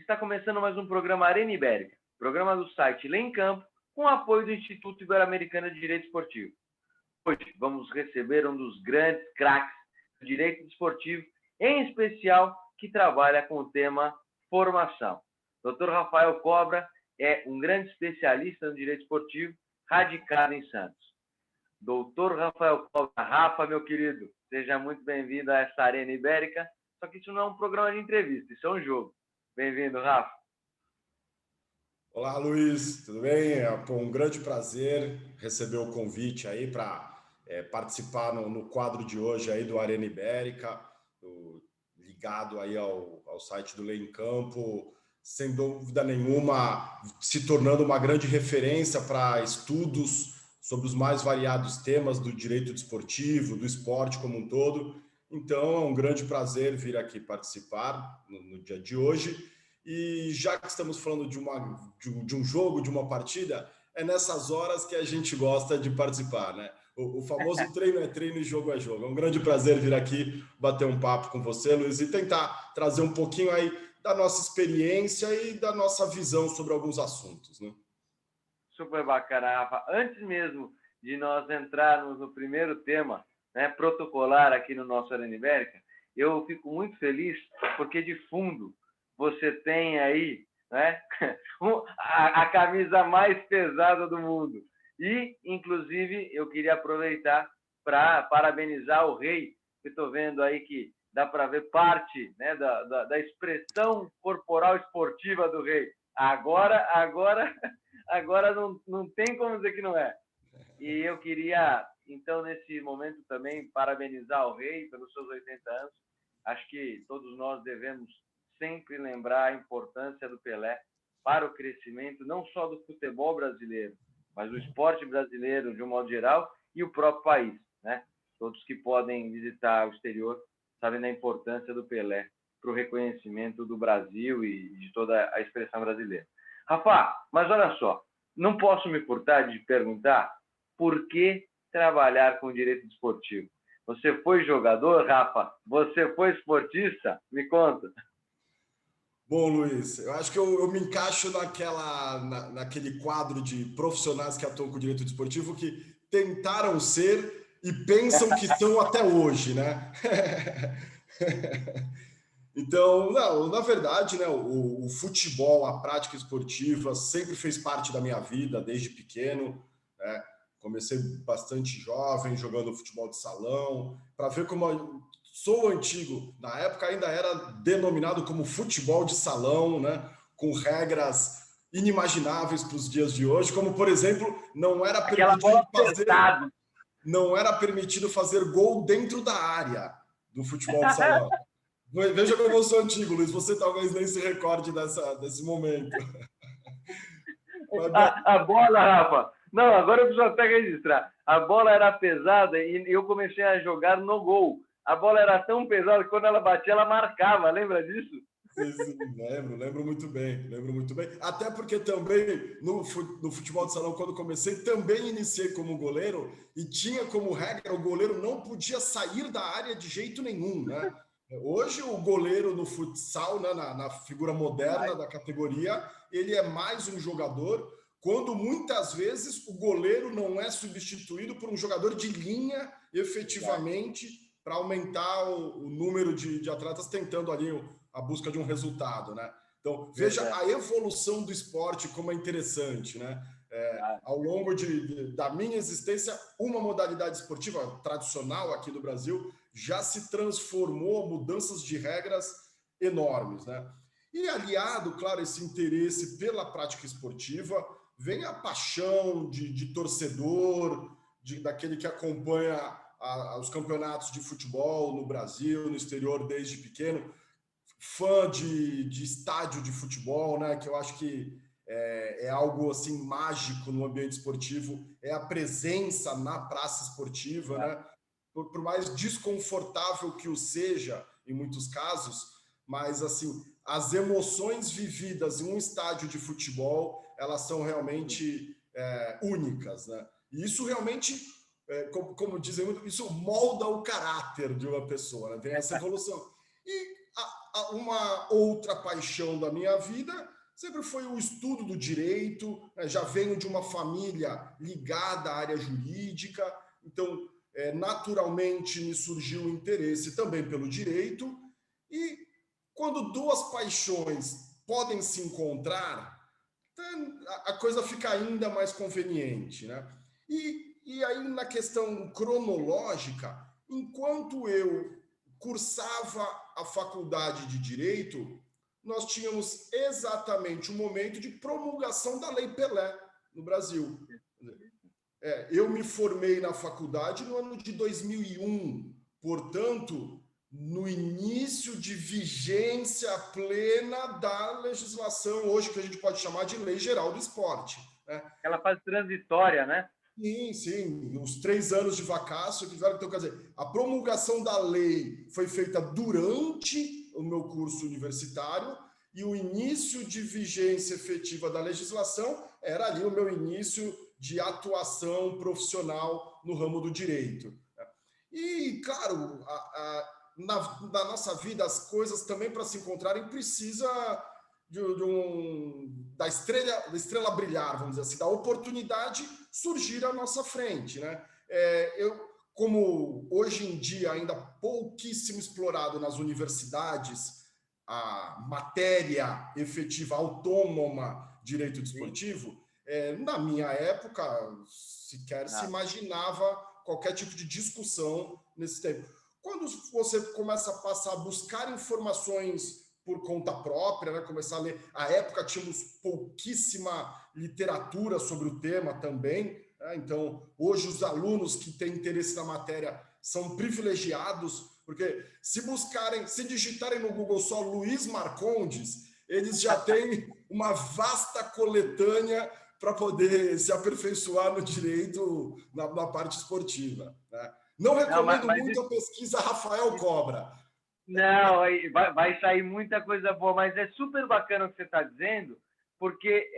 Está começando mais um programa Arena Ibérica, programa do site Lê em Campo, com apoio do Instituto Ibero-Americano de Direito Esportivo. Hoje vamos receber um dos grandes craques do direito desportivo, em especial que trabalha com o tema formação. Dr. Rafael Cobra é um grande especialista no direito esportivo, radicado em Santos. Dr. Rafael Cobra, Rafa, meu querido, seja muito bem-vindo a essa Arena Ibérica, só que isso não é um programa de entrevista, isso é um jogo. Bem-vindo, Rafa. Olá, Luiz, tudo bem? É um grande prazer receber o convite aí para participar no quadro de hoje aí do Arena Ibérica, ligado aí ao site do Lê em Campo, sem dúvida nenhuma, se tornando uma grande referência para estudos sobre os mais variados temas do direito desportivo, do esporte como um todo. Então, é um grande prazer vir aqui participar no dia de hoje. E já que estamos falando de um jogo, de uma partida, é nessas horas que a gente gosta de participar, né? O famoso treino é treino e jogo é jogo. É um grande prazer vir aqui bater um papo com você, Luiz, e tentar trazer um pouquinho aí da nossa experiência e da nossa visão sobre alguns assuntos, né? Super bacana, Rafa. Antes mesmo de nós entrarmos no primeiro tema, né, protocolar aqui no nosso Arena Ibérica, eu fico muito feliz porque de fundo você tem aí, né, a camisa mais pesada do mundo. E, inclusive, eu queria aproveitar para parabenizar o Rei, que estou vendo aí que dá para ver parte, né, da expressão corporal esportiva do Rei. Agora não tem como dizer que não é. E eu queria, então, nesse momento também, parabenizar o Rei pelos seus 80 anos. Acho que todos nós devemos sempre lembrar a importância do Pelé para o crescimento, não só do futebol brasileiro, mas do esporte brasileiro de um modo geral e o próprio país, né? Todos que podem visitar o exterior sabem da importância do Pelé para o reconhecimento do Brasil e de toda a expressão brasileira. Rafa, mas olha só, não posso me furtar de perguntar por que trabalhar com direito desportivo. Você foi jogador, Rafa? Você foi esportista? Me conta. Bom, Luiz, eu acho que eu me encaixo naquele quadro de profissionais que atuam com direito desportivo que tentaram ser e pensam que são até hoje, né? Então, não, na verdade, né, o futebol, a prática esportiva sempre fez parte da minha vida desde pequeno, né? Comecei bastante jovem, jogando futebol de salão, para ver como eu sou antigo. Na época ainda era denominado como futebol de salão, né? Com regras inimagináveis para os dias de hoje, como, por exemplo, não era permitido fazer gol dentro da área do futebol de salão. Veja como eu sou antigo, Luiz. Você talvez nem se recorde desse momento. A bola, Rafa. Não, agora eu preciso até registrar. A bola era pesada e eu comecei a jogar no gol. A bola era tão pesada que quando ela batia, ela marcava. Lembra disso? Sim, lembro muito bem. Até porque também no futebol de salão, quando comecei, também iniciei como goleiro e tinha como regra o goleiro não podia sair da área de jeito nenhum, né? Hoje o goleiro no futsal, né, na figura moderna da categoria, ele é mais um jogador, quando muitas vezes o goleiro não é substituído por um jogador de linha efetivamente para aumentar o número de atletas tentando ali a busca de um resultado, né? Então, veja a evolução do esporte como é interessante, né? Ao longo da minha existência, uma modalidade esportiva tradicional aqui do Brasil já se transformou, mudanças de regras enormes, né? E aliado, claro, esse interesse pela prática esportiva, vem a paixão de torcedor, daquele que acompanha os campeonatos de futebol no Brasil, no exterior desde pequeno, fã de estádio de futebol, né? Que eu acho que é algo assim mágico no ambiente esportivo, é a presença na praça esportiva, né? Por mais desconfortável que o seja em muitos casos, mas assim as emoções vividas em um estádio de futebol, elas são realmente únicas, né? E isso realmente, como dizem muito, isso molda o caráter de uma pessoa, né? Tem essa evolução. E Uma outra paixão da minha vida sempre foi o estudo do direito, né? Já venho de uma família ligada à área jurídica, então, naturalmente, me surgiu o interesse também pelo direito, e quando duas paixões podem se encontrar, a coisa fica ainda mais conveniente, né? E aí, na questão cronológica, enquanto eu cursava a faculdade de Direito, nós tínhamos exatamente o momento de promulgação da Lei Pelé no Brasil. Eu me formei na faculdade no ano de 2001, portanto, no início de vigência plena da legislação, hoje que a gente pode chamar de Lei Geral do Esporte, né? Aquela fase transitória, né? Sim, sim, os 3 anos de vacácio, então, quer dizer, a promulgação da lei foi feita durante o meu curso universitário e o início de vigência efetiva da legislação era ali o meu início de atuação profissional no ramo do direito. E, claro, na nossa vida, as coisas também, para se encontrarem, precisa da estrela brilhar, vamos dizer assim, da oportunidade surgir à nossa frente, né? Como hoje em dia ainda pouquíssimo explorado nas universidades a matéria efetiva autônoma direito desportivo, na minha época sequer se imaginava qualquer tipo de discussão nesse tempo. Quando você começa a passar a buscar informações por conta própria, né? Começar a ler. À época tínhamos pouquíssima literatura sobre o tema também, né? Então, hoje os alunos que têm interesse na matéria são privilegiados, porque se digitarem no Google só Luiz Marcondes, eles já têm uma vasta coletânea para poder se aperfeiçoar no direito na parte esportiva, né? Não recomendo muito a pesquisa Rafael Cobra. Não, vai sair muita coisa boa, mas é super bacana o que você está dizendo, porque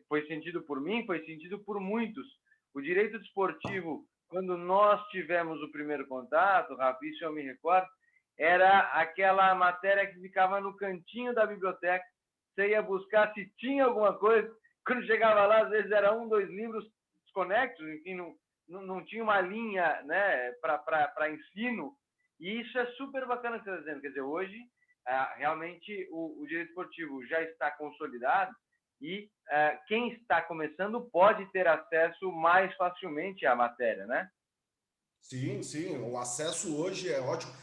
foi sentido por mim, foi sentido por muitos. O direito desportivo, quando nós tivemos o primeiro contato, Rafa, isso eu me recordo, era aquela matéria que ficava no cantinho da biblioteca, você ia buscar se tinha alguma coisa, quando chegava lá, às vezes era 1, 2 livros desconexos, enfim, não tinha uma linha, né, para ensino. E isso é super bacana que você está dizendo. Quer dizer, hoje, realmente, o direito esportivo já está consolidado e quem está começando pode ter acesso mais facilmente à matéria, né? Sim, sim. O acesso hoje é ótimo.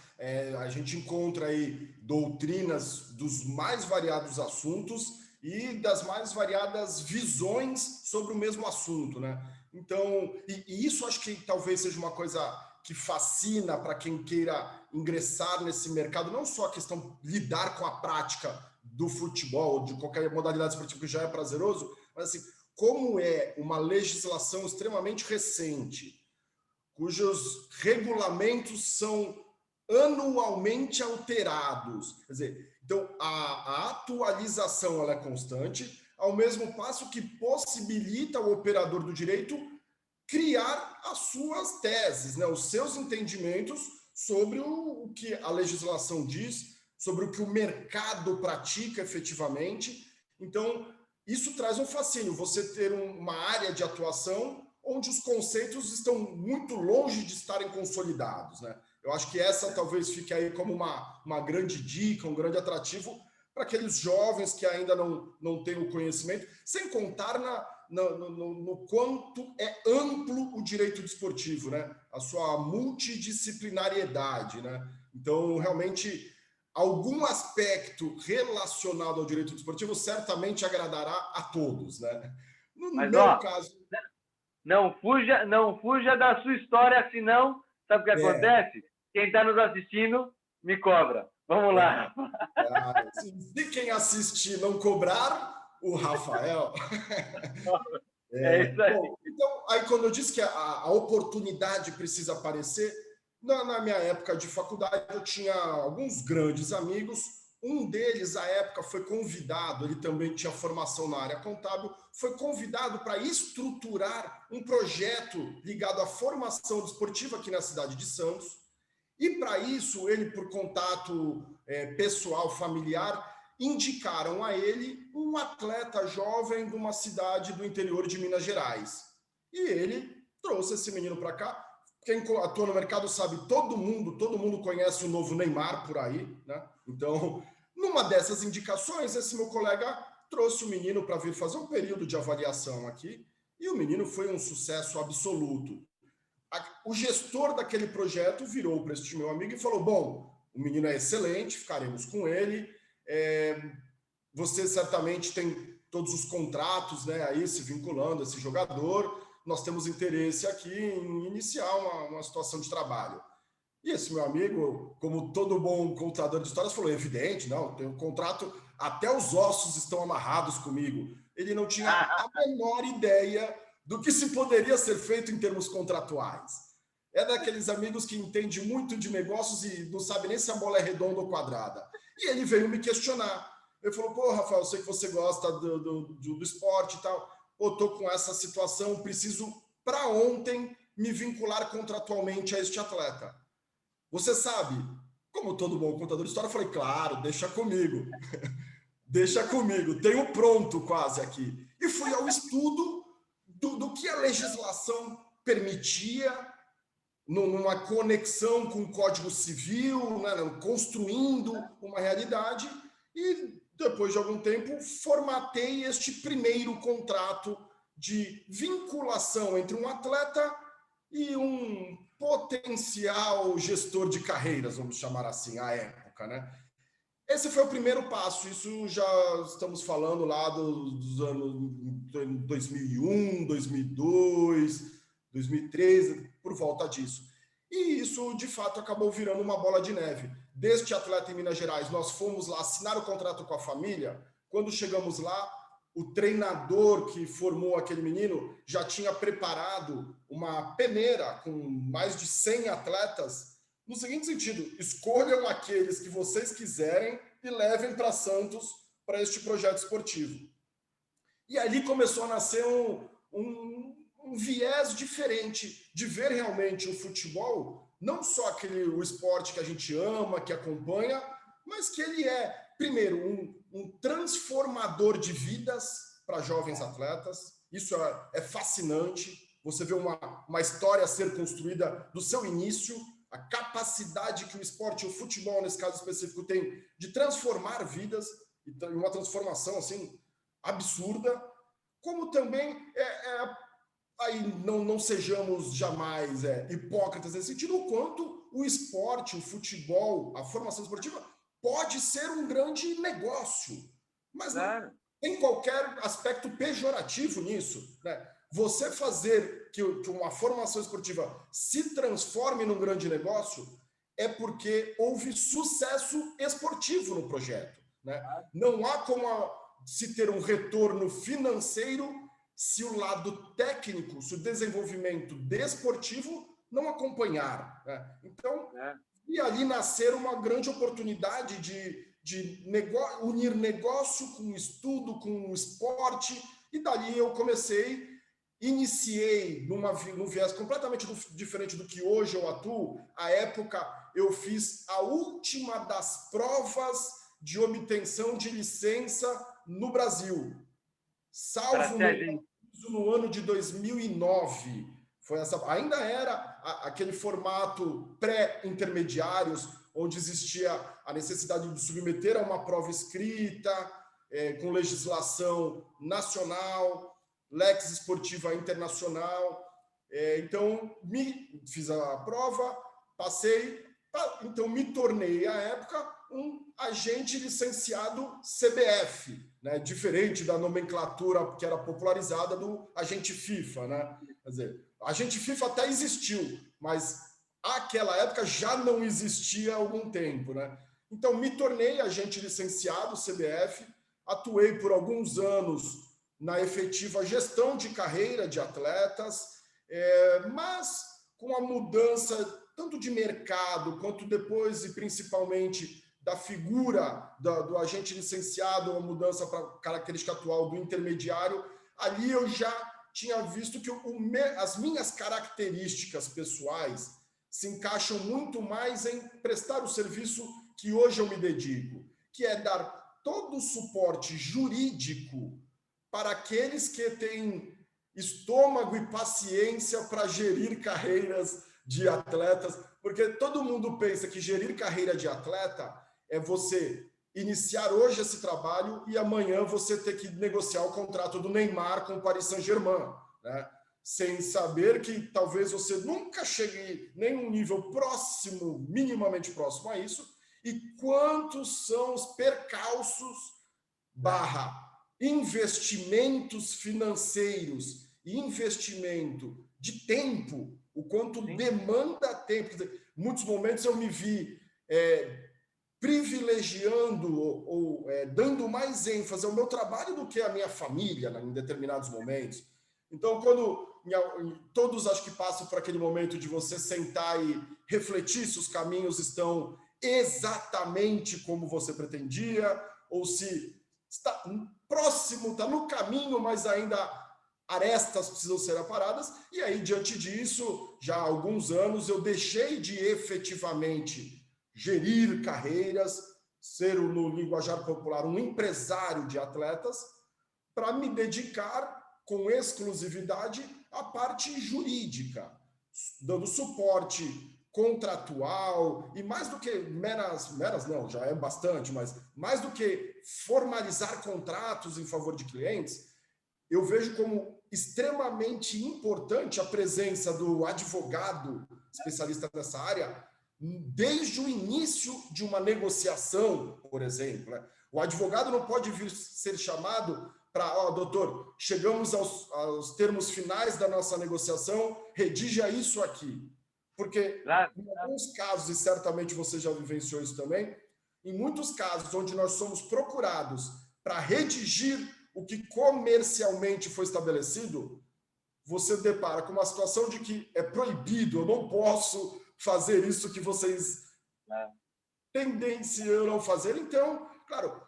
A gente encontra aí doutrinas dos mais variados assuntos e das mais variadas visões sobre o mesmo assunto, né? Então, e isso acho que talvez seja uma coisa que fascina para quem queira ingressar nesse mercado, não só a questão de lidar com a prática do futebol, de qualquer modalidade esportiva que já é prazeroso, mas assim, como é uma legislação extremamente recente, cujos regulamentos são anualmente alterados. Quer dizer, então a atualização ela é constante, ao mesmo passo que possibilita o operador do direito criar as suas teses, né, os seus entendimentos sobre o que a legislação diz, sobre o que o mercado pratica efetivamente. Então, isso traz um fascínio, você ter uma área de atuação onde os conceitos estão muito longe de estarem consolidados, né? Eu acho que essa talvez fique aí como uma grande dica, um grande atrativo para aqueles jovens que ainda não têm o conhecimento, sem contar no quanto é amplo o direito desportivo, né? A sua multidisciplinariedade, né? Então, realmente, algum aspecto relacionado ao direito desportivo certamente agradará a todos, né? No meu caso... Não fuja da sua história, senão, sabe o que acontece? Quem está nos assistindo me cobra. Vamos lá. Se quem assistir não cobrar, o Rafael... Isso aí. Bom, então, aí quando eu disse que a oportunidade precisa aparecer, na minha época de faculdade eu tinha alguns grandes amigos, um deles, à época, foi convidado, ele também tinha formação na área contábil, foi convidado para estruturar um projeto ligado à formação desportiva aqui na cidade de Santos, E para isso, ele, por contato pessoal, familiar, indicaram a ele um atleta jovem de uma cidade do interior de Minas Gerais. E ele trouxe esse menino para cá. Quem atua no mercado sabe, todo mundo conhece o novo Neymar por aí, né? Então, numa dessas indicações, esse meu colega trouxe o menino para vir fazer um período de avaliação aqui, e o menino foi um sucesso absoluto. O gestor daquele projeto virou para este meu amigo e falou: bom, o menino é excelente, ficaremos com ele, você certamente tem todos os contratos, né, aí se vinculando a esse jogador, nós temos interesse aqui em iniciar uma situação de trabalho. E esse meu amigo, como todo bom contador de histórias, falou: evidente, não, tem um contrato, até os ossos estão amarrados comigo. Ele não tinha a menor ideia do que se poderia ser feito em termos contratuais. É daqueles amigos que entende muito de negócios e não sabe nem se a bola é redonda ou quadrada. E ele veio me questionar. Ele falou: pô, Rafael, eu sei que você gosta do esporte e tal. Pô, tô com essa situação, preciso, para ontem, me vincular contratualmente a este atleta. Você sabe, como todo bom contador de história, eu falei: claro, deixa comigo. Deixa comigo, tenho pronto quase aqui. E fui ao estudo do que a legislação permitia, numa conexão com o Código Civil, né, construindo uma realidade, e depois de algum tempo formatei este primeiro contrato de vinculação entre um atleta e um potencial gestor de carreiras, vamos chamar assim, à época, né? Esse foi o primeiro passo. Isso já estamos falando lá dos anos 2001, 2002, 2013, por volta disso. E isso, de fato, acabou virando uma bola de neve. Deste atleta em Minas Gerais, nós fomos lá assinar o contrato com a família. Quando chegamos lá, o treinador que formou aquele menino já tinha preparado uma peneira com mais de 100 atletas, no seguinte sentido: escolham aqueles que vocês quiserem e levem para Santos para este projeto esportivo. E ali começou a nascer um viés diferente de ver realmente o futebol, não só o esporte que a gente ama, que acompanha, mas que ele é, primeiro, um transformador de vidas para jovens atletas. Isso é fascinante. Você vê uma história a ser construída do seu início, a capacidade que o esporte, o futebol, nesse caso específico, tem de transformar vidas, e uma transformação assim absurda, como também aí não sejamos jamais hipócritas nesse sentido, o quanto o esporte, o futebol, a formação esportiva pode ser um grande negócio, mas não tem qualquer aspecto pejorativo nisso, né? Você fazer que uma formação esportiva se transforme num grande negócio é porque houve sucesso esportivo no projeto, né? Não há como se ter um retorno financeiro se o lado técnico, se o desenvolvimento desportivo não acompanhar, né? Então, e ali nascer uma grande oportunidade de unir negócio com estudo, com esporte, e dali eu iniciei num viés completamente diferente do que hoje eu atuo. À época, eu fiz a última das provas de obtenção de licença no Brasil. Salvo no ano de 2009. Ainda era aquele formato pré-intermediários, onde existia a necessidade de submeter a uma prova escrita, com legislação nacional, lex esportiva internacional. Então, fiz a prova, passei, então me tornei, à época, um agente licenciado CBF, né? Diferente da nomenclatura que era popularizada do agente FIFA, né? Quer dizer, agente FIFA até existiu, mas àquela época já não existia há algum tempo, né? Então, me tornei agente licenciado CBF, atuei por alguns anos na efetiva gestão de carreira de atletas, mas com a mudança tanto de mercado, quanto depois e principalmente da figura do agente licenciado, a mudança para a característica atual do intermediário, ali eu já tinha visto que as minhas características pessoais se encaixam muito mais em prestar o serviço que hoje eu me dedico, que é dar todo o suporte jurídico para aqueles que têm estômago e paciência para gerir carreiras de atletas, porque todo mundo pensa que gerir carreira de atleta é você iniciar hoje esse trabalho e amanhã você ter que negociar o contrato do Neymar com o Paris Saint-Germain, né? Sem saber que talvez você nunca chegue nem um nível próximo, minimamente próximo a isso, e quantos são os percalços / investimentos financeiros e investimento de tempo, o quanto demanda tempo. Muitos momentos eu me vi privilegiando ou dando mais ênfase ao meu trabalho do que à minha família, né, em determinados momentos. Então, quando todos acho que passam por aquele momento de você sentar e refletir se os caminhos estão exatamente como você pretendia, ou se está próximo, está no caminho, mas ainda arestas precisam ser aparadas. E aí, diante disso, já há alguns anos, eu deixei de efetivamente gerir carreiras, ser, no linguajar popular, um empresário de atletas, para me dedicar com exclusividade à parte jurídica, dando suporte contratual e mais do que meras não, já é bastante, mas mais do que formalizar contratos em favor de clientes, eu vejo como extremamente importante a presença do advogado especialista nessa área desde o início de uma negociação, por exemplo. Né? O advogado não pode vir ser chamado para, doutor, chegamos aos termos finais da nossa negociação, redija isso aqui. Porque em alguns casos, e certamente você já vivenciou isso também, em muitos casos onde nós somos procurados para redigir o que comercialmente foi estabelecido, você depara com uma situação de que é proibido, eu não posso fazer isso que vocês tendenciam a fazer. Então, claro,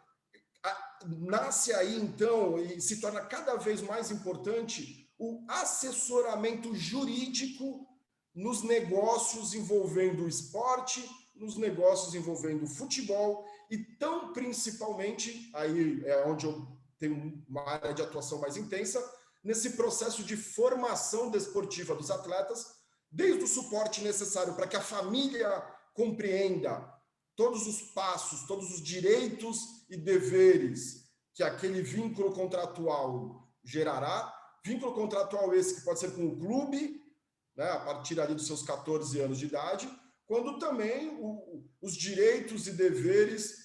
nasce aí, então, e se torna cada vez mais importante o assessoramento jurídico nos negócios envolvendo o esporte, nos negócios envolvendo o futebol e tão principalmente, aí é onde eu tenho uma área de atuação mais intensa, nesse processo de formação desportiva dos atletas, desde o suporte necessário para que a família compreenda todos os passos, todos os direitos e deveres que aquele vínculo contratual gerará, vínculo contratual esse que pode ser com o clube, né, a partir ali dos seus 14 anos de idade, quando também os direitos e deveres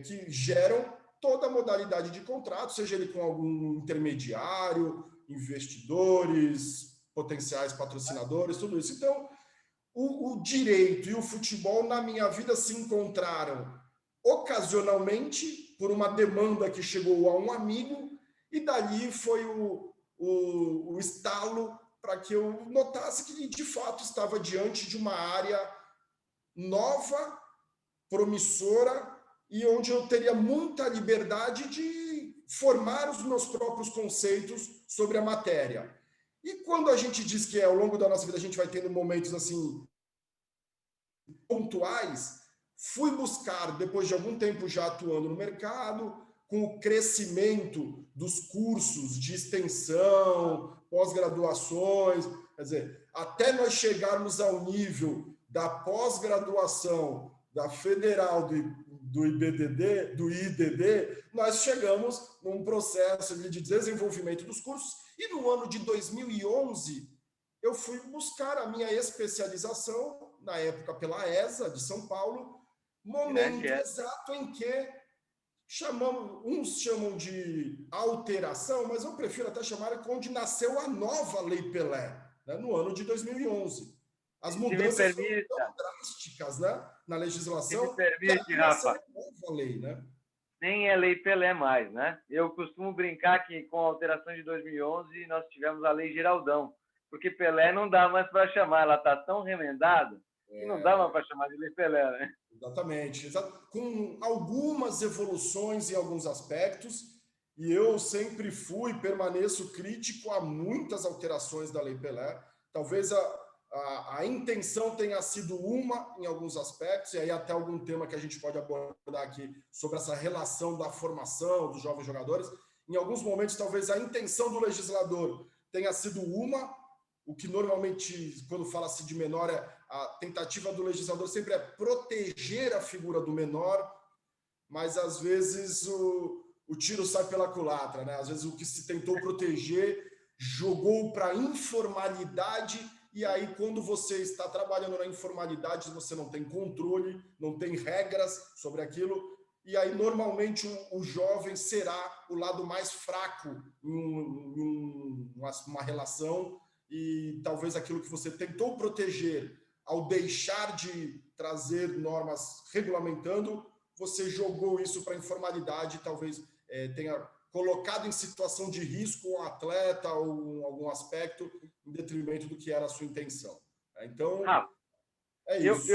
que geram toda a modalidade de contrato, seja ele com algum intermediário, investidores, potenciais patrocinadores, tudo isso. Então, o direito e o futebol, na minha vida, se encontraram ocasionalmente por uma demanda que chegou a um amigo, e dali foi o estalo para que eu notasse que, de fato, estava diante de uma área nova, promissora, e onde eu teria muita liberdade de formar os meus próprios conceitos sobre a matéria. E quando a gente diz que ao longo da nossa vida a gente vai tendo momentos assim pontuais, fui buscar, depois de algum tempo já atuando no mercado, com o crescimento dos cursos de extensão, pós-graduações, quer dizer, até nós chegarmos ao nível da pós-graduação da Federal do IBDD, do IDD, nós chegamos num processo de desenvolvimento dos cursos, e no ano de 2011 eu fui buscar a minha especialização, na época pela ESA de São Paulo, momento exato em que uns chamam de alteração, mas eu prefiro até chamar onde nasceu a nova Lei Pelé, né, no ano de 2011. As mudanças foram tão drásticas, né, na legislação. Se me permite, Rafa, nova lei, né? Nem é Lei Pelé mais, né? Eu costumo brincar que com a alteração de 2011 nós tivemos a Lei Geraldão, porque Pelé não dá mais para chamar, ela está tão remendada que não dá mais para chamar de Lei Pelé, né? Exatamente. Com algumas evoluções em alguns aspectos, e eu sempre fui, permaneço crítico a muitas alterações da Lei Pelé. Talvez a intenção tenha sido uma em alguns aspectos, e aí até algum tema que a gente pode abordar aqui sobre essa relação da formação dos jovens jogadores. Em alguns momentos, talvez a intenção do legislador tenha sido uma, o que normalmente, quando fala-se de menor, a tentativa do legislador sempre é proteger a figura do menor, mas às vezes o tiro sai pela culatra, né? Às vezes o que se tentou proteger jogou para a informalidade, e aí quando você está trabalhando na informalidade, você não tem controle, não tem regras sobre aquilo, e aí normalmente o jovem será o lado mais fraco em uma relação, e talvez aquilo que você tentou proteger ao deixar de trazer normas regulamentando, você jogou isso para a informalidade, talvez tenha colocado em situação de risco um atleta ou algum aspecto em detrimento do que era a sua intenção. Então, é isso.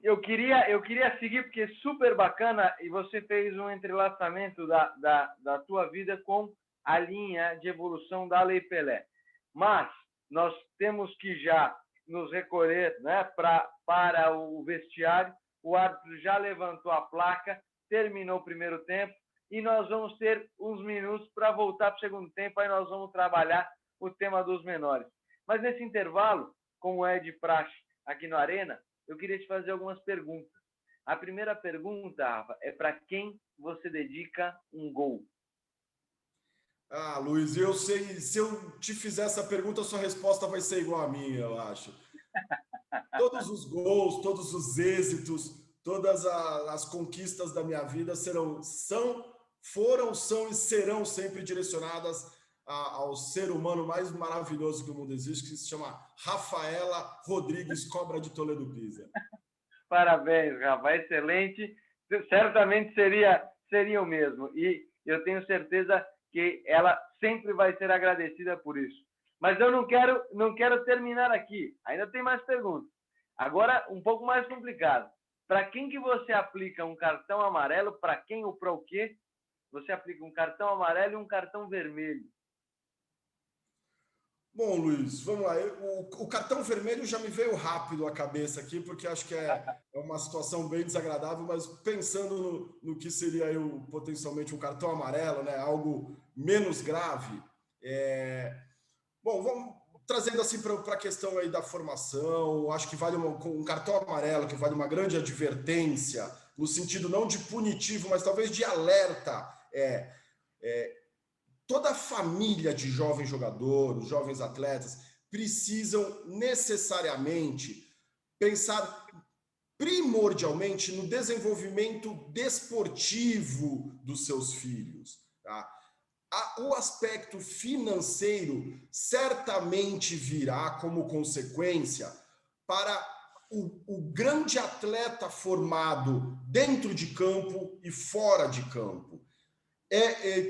Eu queria seguir, porque é super bacana, e você fez um entrelaçamento da tua vida com a linha de evolução da Lei Pelé. Mas nós temos que já nos recolher, né, para o vestiário. O árbitro já levantou a placa, terminou o primeiro tempo, e nós vamos ter uns minutos para voltar para o segundo tempo, aí nós vamos trabalhar o tema dos menores. Mas nesse intervalo, como é de praxe aqui no Arena, eu queria te fazer algumas perguntas. A primeira pergunta, Rafa, é para quem você dedica um gol? Ah, Luiz, eu sei, se eu te fizer essa pergunta, a sua resposta vai ser igual a minha, eu acho. Todos os gols, todos os êxitos, todas as conquistas da minha vida foram, são e serão sempre direcionadas ao ser humano mais maravilhoso que o mundo existe, que se chama Rafaela Rodrigues Cobra de Toledo Pisa. Parabéns, Rafa, excelente. Certamente seria o mesmo. E eu tenho certeza que ela sempre vai ser agradecida por isso. Mas eu não quero terminar aqui. Ainda tem mais perguntas. Agora, um pouco mais complicado. Para quem que você aplica um cartão amarelo? Para quem ou para o quê? Você aplica um cartão amarelo e um cartão vermelho. Bom, Luiz, vamos lá. O cartão vermelho já me veio rápido à cabeça aqui, porque acho que é uma situação bem desagradável, mas pensando no que seria potencialmente um cartão amarelo, né? Algo menos grave. Bom, vamos trazendo assim para a questão aí da formação. Acho que vale um cartão amarelo, que vale uma grande advertência, no sentido não de punitivo, mas talvez de alerta. Toda a família de jovem jogador, os jovens atletas, precisam necessariamente pensar primordialmente no desenvolvimento desportivo dos seus filhos. Tá? O aspecto financeiro certamente virá como consequência para o grande atleta formado dentro de campo e fora de campo.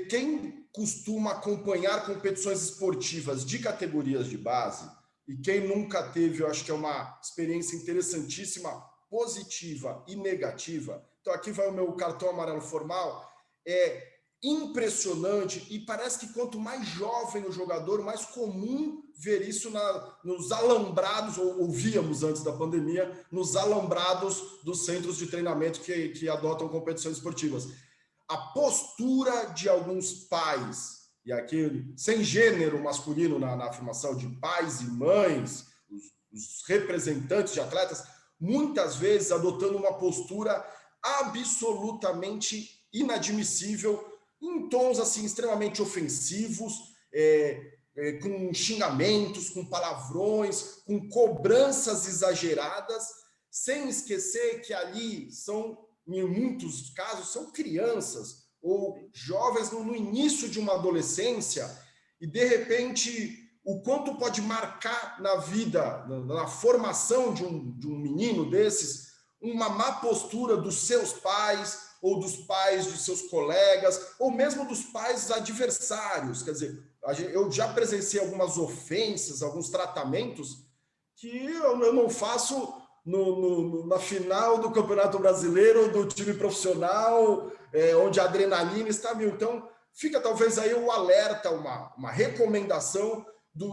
Quem costuma acompanhar competições esportivas de categorias de base, e quem nunca teve, eu acho que é uma experiência interessantíssima, positiva e negativa. Então aqui vai o meu cartão amarelo formal. É impressionante, e parece que quanto mais jovem o jogador, mais comum ver isso nos alambrados, ou víamos antes da pandemia, nos alambrados dos centros de treinamento que adotam competições esportivas. A postura de alguns pais, e aqui sem gênero masculino na afirmação, de pais e mães, os representantes de atletas, muitas vezes adotando uma postura absolutamente inadmissível, em tons assim extremamente ofensivos, com xingamentos, com palavrões, com cobranças exageradas, sem esquecer que ali em muitos casos, são crianças ou jovens no início de uma adolescência, e de repente o quanto pode marcar na vida, na formação de um menino desses, uma má postura dos seus pais, ou dos pais de seus colegas, ou mesmo dos pais adversários. Quer dizer, eu já presenciei algumas ofensas, alguns tratamentos que eu não faço na final do Campeonato Brasileiro, do time profissional, onde a adrenalina está mil. Então, fica talvez aí um alerta, uma recomendação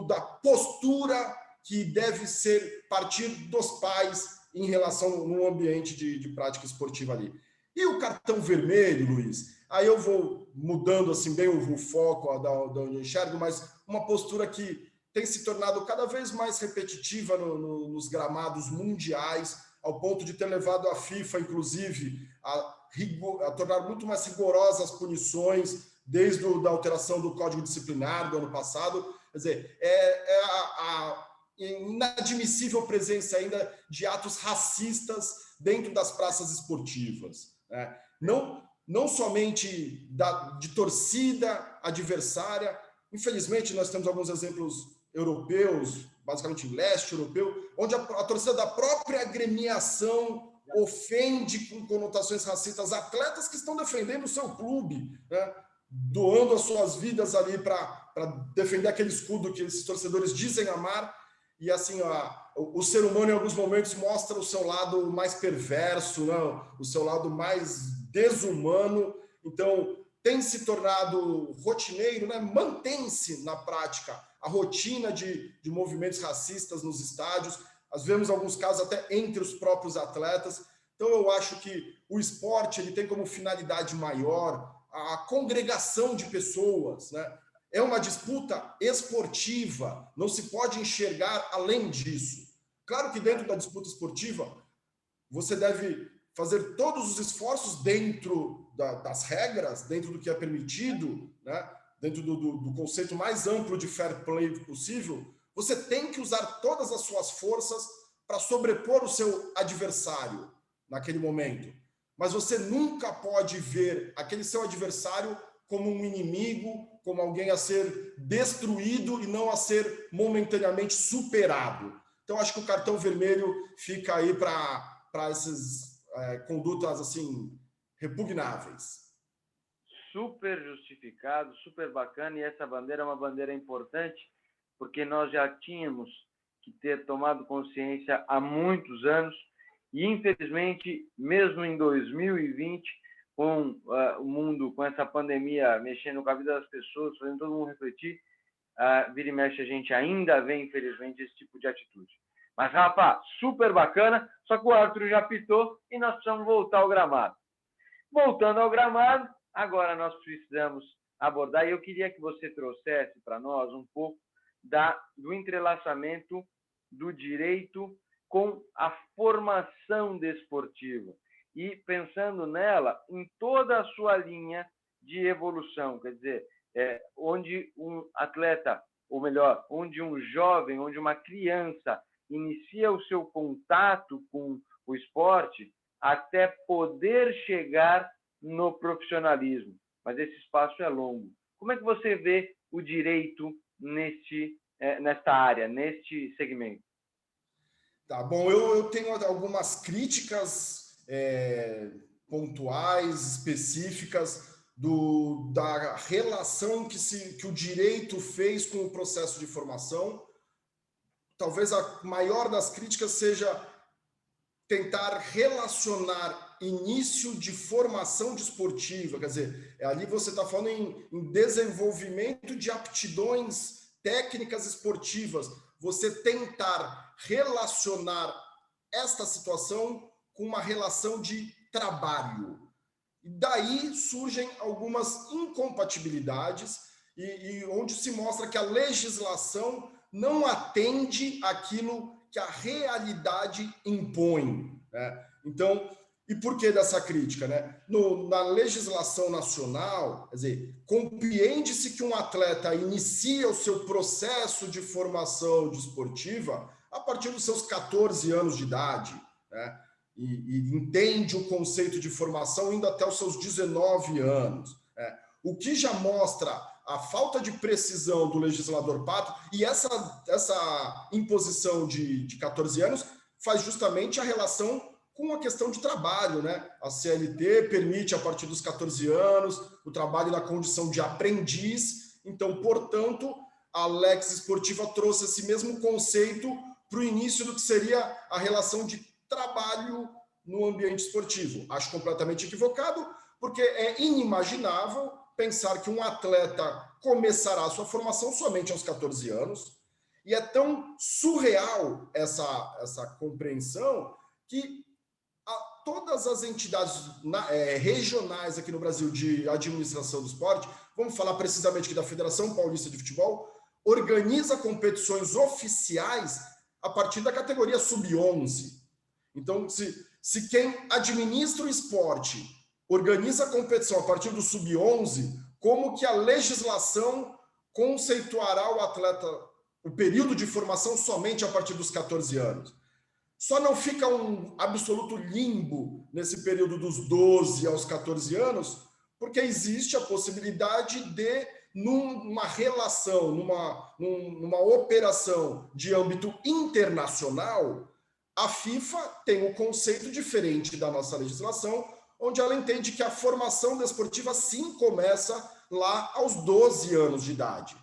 da postura que deve ser partir dos pais em relação no ambiente de prática esportiva ali. E o cartão vermelho, Luiz? Aí eu vou mudando assim bem o foco da onde eu enxergo, mas uma postura que tem se tornado cada vez mais repetitiva nos gramados mundiais, ao ponto de ter levado a FIFA, inclusive, a tornar muito mais rigorosas as punições, desde a alteração do Código Disciplinar do ano passado. Quer dizer, a inadmissível presença ainda de atos racistas dentro das praças esportivas, né? Não somente de torcida adversária. Infelizmente, nós temos alguns exemplos europeus, basicamente em leste europeu, onde a torcida da própria agremiação ofende com conotações racistas atletas que estão defendendo o seu clube, né? Doando as suas vidas ali para defender aquele escudo que esses torcedores dizem amar. E assim, o ser humano em alguns momentos mostra o seu lado mais perverso, não? O seu lado mais desumano. Então, tem se tornado rotineiro, né? Mantém-se na prática a rotina de movimentos racistas nos estádios. Nós vemos alguns casos até entre os próprios atletas. Então, eu acho que o esporte ele tem como finalidade maior a congregação de pessoas, né? É uma disputa esportiva, não se pode enxergar além disso. Claro que dentro da disputa esportiva, você deve fazer todos os esforços dentro das regras, dentro do que é permitido, né? Dentro do conceito mais amplo de fair play possível. Você tem que usar todas as suas forças para sobrepor o seu adversário naquele momento. Mas você nunca pode ver aquele seu adversário como um inimigo, como alguém a ser destruído e não a ser momentaneamente superado. Então, acho que o cartão vermelho fica aí para essas condutas assim repugnáveis. Super justificado, super bacana, e essa bandeira é uma bandeira importante, porque nós já tínhamos que ter tomado consciência há muitos anos, e infelizmente, mesmo em 2020, com o mundo, com essa pandemia mexendo com a vida das pessoas, fazendo todo mundo refletir, vira e mexe a gente ainda vê, infelizmente, esse tipo de atitude. Mas, rapaz, super bacana, só que o Arthur já pitou e nós precisamos voltar ao gramado. Voltando ao gramado, agora nós precisamos abordar, e eu queria que você trouxesse para nós um pouco do entrelaçamento do direito com a formação desportiva. E pensando nela em toda a sua linha de evolução, quer dizer, onde um atleta, ou melhor, onde um jovem, onde uma criança inicia o seu contato com o esporte até poder chegar no profissionalismo. Mas esse espaço é longo. Como é que você vê o direito nesta área, neste segmento? Tá bom, eu tenho algumas críticas pontuais, específicas da relação que o direito fez com o processo de formação. Talvez a maior das críticas seja tentar relacionar início de formação desportiva, quer dizer, ali você está falando em desenvolvimento de aptidões técnicas esportivas, você tentar relacionar esta situação com uma relação de trabalho. E daí surgem algumas incompatibilidades e onde se mostra que a legislação não atende àquilo que a realidade impõe, né? Então, e por que dessa crítica, né? Na legislação nacional, quer dizer, compreende-se que um atleta inicia o seu processo de formação desportiva a partir dos seus 14 anos de idade, né? E entende o conceito de formação indo até os seus 19 anos. Né? O que já mostra a falta de precisão do legislador pátrio, e essa imposição de 14 anos faz justamente a relação com a questão de trabalho, né? A CLT permite, a partir dos 14 anos, o trabalho na condição de aprendiz. Então, portanto, a Lex Esportiva trouxe esse mesmo conceito para o início do que seria a relação de trabalho no ambiente esportivo. Acho completamente equivocado, porque é inimaginável pensar que um atleta começará a sua formação somente aos 14 anos. E é tão surreal essa compreensão que todas as entidades regionais aqui no Brasil de administração do esporte, vamos falar precisamente aqui da Federação Paulista de Futebol, organiza competições oficiais a partir da categoria sub-11. Então, se quem administra o esporte organiza a competição a partir do sub-11, como que a legislação conceituará o atleta, o período de formação somente a partir dos 14 anos? Só não fica um absoluto limbo nesse período dos 12 aos 14 anos, porque existe a possibilidade de, numa relação, numa operação de âmbito internacional, a FIFA tem um conceito diferente da nossa legislação, onde ela entende que a formação desportiva sim começa lá aos 12 anos de idade,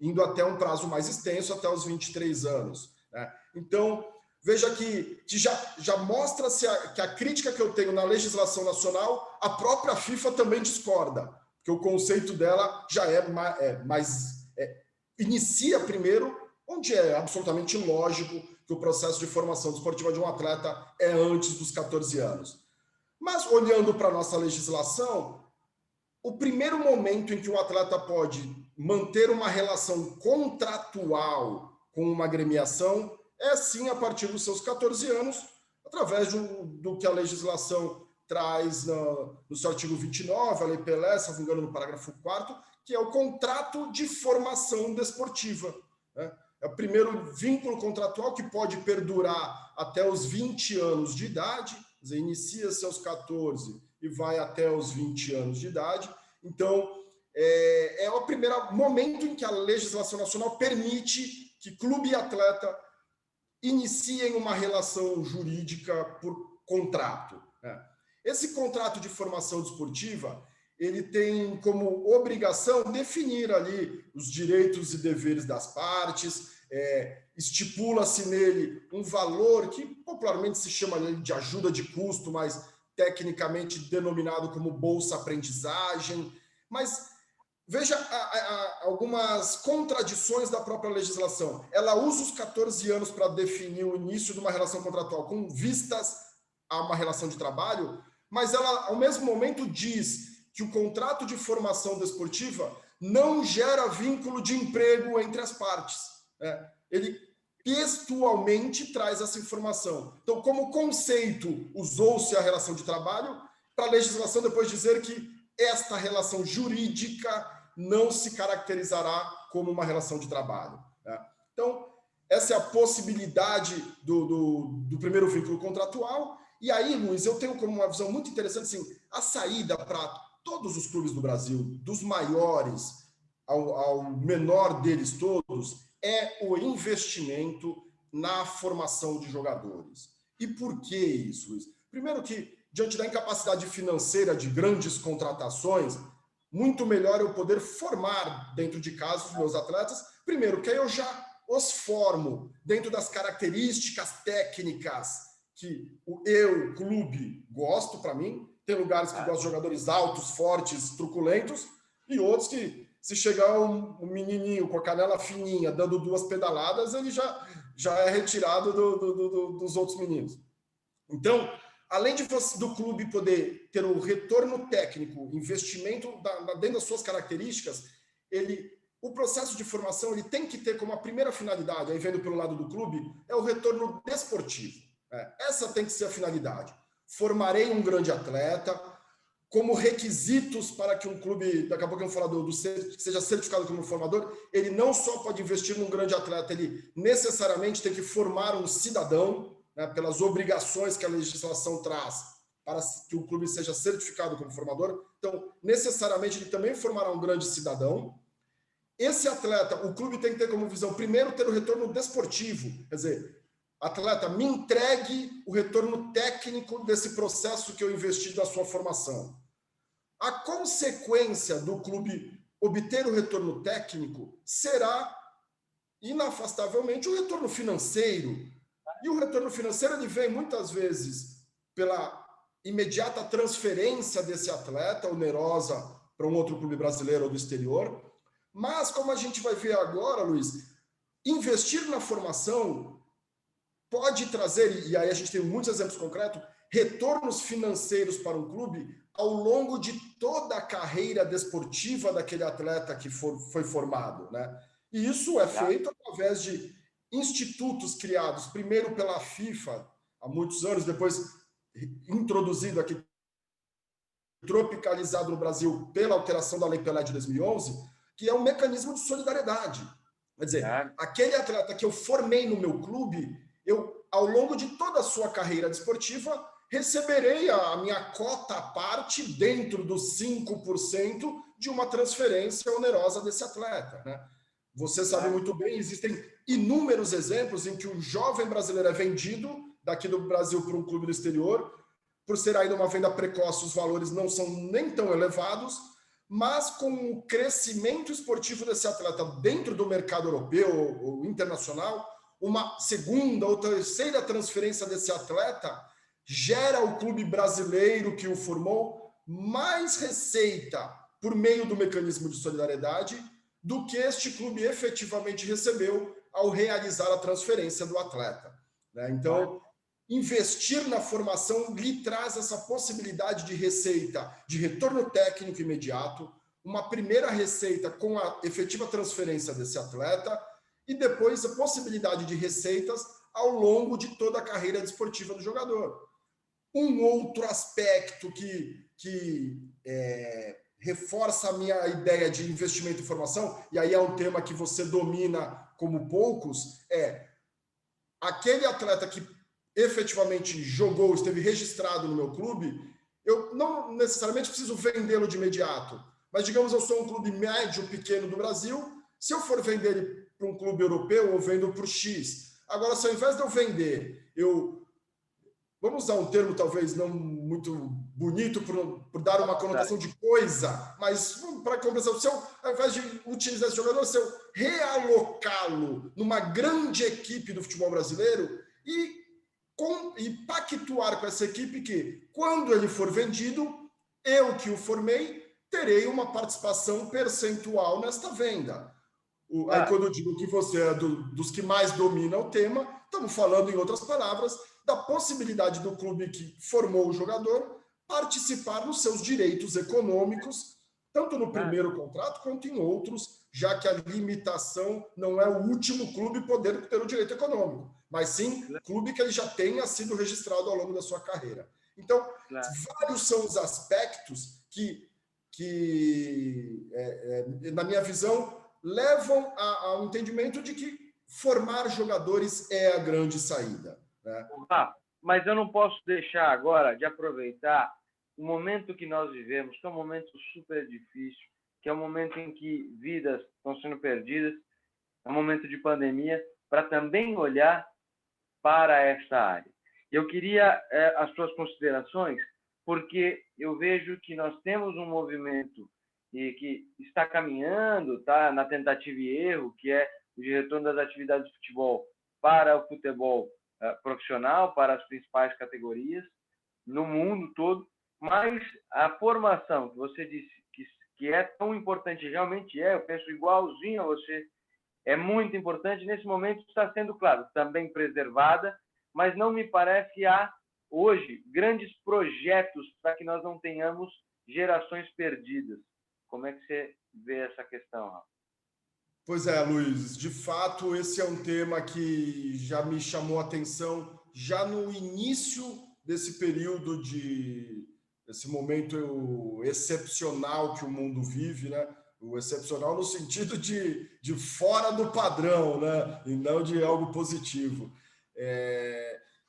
indo até um prazo mais extenso, até os 23 anos. Né? Então, veja que já mostra-se que a crítica que eu tenho na legislação nacional, a própria FIFA também discorda, porque o conceito dela já inicia primeiro, onde é absolutamente lógico que o processo de formação desportiva de um atleta é antes dos 14 anos. Mas, olhando para a nossa legislação, o primeiro momento em que o atleta pode manter uma relação contratual com uma agremiação é sim a partir dos seus 14 anos, através do que a legislação traz no seu artigo 29, a Lei Pelé, se não me engano, no parágrafo 4º, que é o contrato de formação desportiva. Né? É o primeiro vínculo contratual que pode perdurar até os 20 anos de idade, quer dizer, inicia-se aos 14 e vai até os 20 anos de idade. Então, é o primeiro momento em que a legislação nacional permite que clube e atleta iniciem uma relação jurídica por contrato. Né? Esse contrato de formação desportiva, ele tem como obrigação definir ali os direitos e deveres das partes, estipula-se nele um valor que popularmente se chama de ajuda de custo, mas tecnicamente denominado como bolsa-aprendizagem. Mas veja algumas contradições da própria legislação. Ela usa os 14 anos para definir o início de uma relação contratual com vistas a uma relação de trabalho, mas ela, ao mesmo momento, diz que o contrato de formação desportiva não gera vínculo de emprego entre as partes. Né? Ele textualmente traz essa informação. Então, como conceito, usou-se a relação de trabalho para a legislação depois dizer que esta relação jurídica não se caracterizará como uma relação de trabalho. Né? Então, essa é a possibilidade do primeiro vínculo contratual. E aí, Luiz, eu tenho como uma visão muito interessante assim, a saída para todos os clubes do Brasil, dos maiores ao menor deles todos, é o investimento na formação de jogadores. E por que isso, Luiz? Primeiro que, diante da incapacidade financeira de grandes contratações, muito melhor eu poder formar dentro de casa os meus atletas. Primeiro, que aí eu já os formo dentro das características técnicas que eu, clube, gosto para mim. Tem lugares que gostam de jogadores altos, fortes, truculentos, e outros que, se chegar um menininho com a canela fininha, dando 2 pedaladas, ele já é retirado dos outros meninos. Então, além do clube poder ter o retorno técnico, investimento dentro das suas características, o processo de formação ele tem que ter como a primeira finalidade, aí vendo pelo lado do clube, é o retorno desportivo. Essa tem que ser a finalidade. Formarei um grande atleta, como requisitos para que um clube, daqui a pouco eu vou falar que seja certificado como formador, ele não só pode investir num grande atleta, ele necessariamente tem que formar um cidadão, né, pelas obrigações que a legislação traz para que o clube seja certificado como formador. Então, necessariamente, ele também formará um grande cidadão. Esse atleta, o clube tem que ter como visão, primeiro, ter o retorno desportivo, quer dizer, atleta, me entregue o retorno técnico desse processo que eu investi na sua formação. A consequência do clube obter o retorno técnico será, inafastavelmente, o retorno financeiro. E o retorno financeiro ele vem, muitas vezes, pela imediata transferência desse atleta, onerosa, para um outro clube brasileiro ou do exterior. Mas, como a gente vai ver agora, Luiz, investir na formação pode trazer, e aí a gente tem muitos exemplos concretos, retornos financeiros para um clube ao longo de toda a carreira desportiva daquele atleta que foi formado, né? E isso é feito através de institutos criados, primeiro pela FIFA, há muitos anos, depois introduzido aqui, tropicalizado no Brasil pela alteração da Lei Pelé de 2011, que é um mecanismo de solidariedade. Quer dizer, aquele atleta que eu formei no meu clube, eu, ao longo de toda a sua carreira desportiva, receberei a minha cota à parte dentro dos 5% de uma transferência onerosa desse atleta, né? Você sabe muito bem, existem inúmeros exemplos em que o jovem brasileiro é vendido daqui do Brasil para um clube do exterior, por ser ainda uma venda precoce, os valores não são nem tão elevados, mas com o crescimento esportivo desse atleta dentro do mercado europeu ou internacional, uma segunda ou terceira transferência desse atleta gera ao clube brasileiro que o formou mais receita por meio do mecanismo de solidariedade do que este clube efetivamente recebeu ao realizar a transferência do atleta, né? Então, investir na formação lhe traz essa possibilidade de receita, de retorno técnico imediato, uma primeira receita com a efetiva transferência desse atleta e depois a possibilidade de receitas ao longo de toda a carreira desportiva do jogador. Um outro aspecto que reforça a minha ideia de investimento em formação, e aí é um tema que você domina como poucos, é aquele atleta que efetivamente jogou, esteve registrado no meu clube, eu não necessariamente preciso vendê-lo de imediato, mas digamos eu sou um clube médio, pequeno do Brasil, se eu for vender ele para um clube europeu, eu vendo por X. Agora, se ao invés de eu vender, vamos usar um termo talvez não muito bonito por dar uma conotação de coisa, mas para compreensão, se eu, ao invés de utilizar esse jogador, se eu realocá-lo numa grande equipe do futebol brasileiro e pactuar com essa equipe que, quando ele for vendido, eu que o formei, terei uma participação percentual nesta venda. Aí, quando eu digo que você é dos que mais domina o tema, estamos falando, em outras palavras, da possibilidade do clube que formou o jogador participar dos seus direitos econômicos, tanto no primeiro contrato quanto em outros, já que a limitação não é o último clube poder ter o direito econômico, mas sim clube que ele já tenha sido registrado ao longo da sua carreira. Então, vários são os aspectos que na minha visão, levam ao entendimento de que formar jogadores é a grande saída, né? Mas eu não posso deixar agora de aproveitar o momento que nós vivemos, que é um momento super difícil, que é um momento em que vidas estão sendo perdidas, é um momento de pandemia, para também olhar para esta área. Eu queria as suas considerações, porque eu vejo que nós temos um movimento que está caminhando, tá, na tentativa e erro, que é o de retorno das atividades de futebol para o futebol profissional, para as principais categorias, no mundo todo, mas a formação, que você disse que é tão importante, realmente eu penso igualzinho a você, é muito importante, nesse momento está sendo, claro, também preservada, mas não me parece que há, hoje, grandes projetos para que nós não tenhamos gerações perdidas. Como é que você vê essa questão, Rafa? Pois é, Luiz, de fato, esse é um tema que já me chamou a atenção já no início desse período desse momento excepcional que o mundo vive, né? O excepcional no sentido de fora do padrão, né? E não de algo positivo.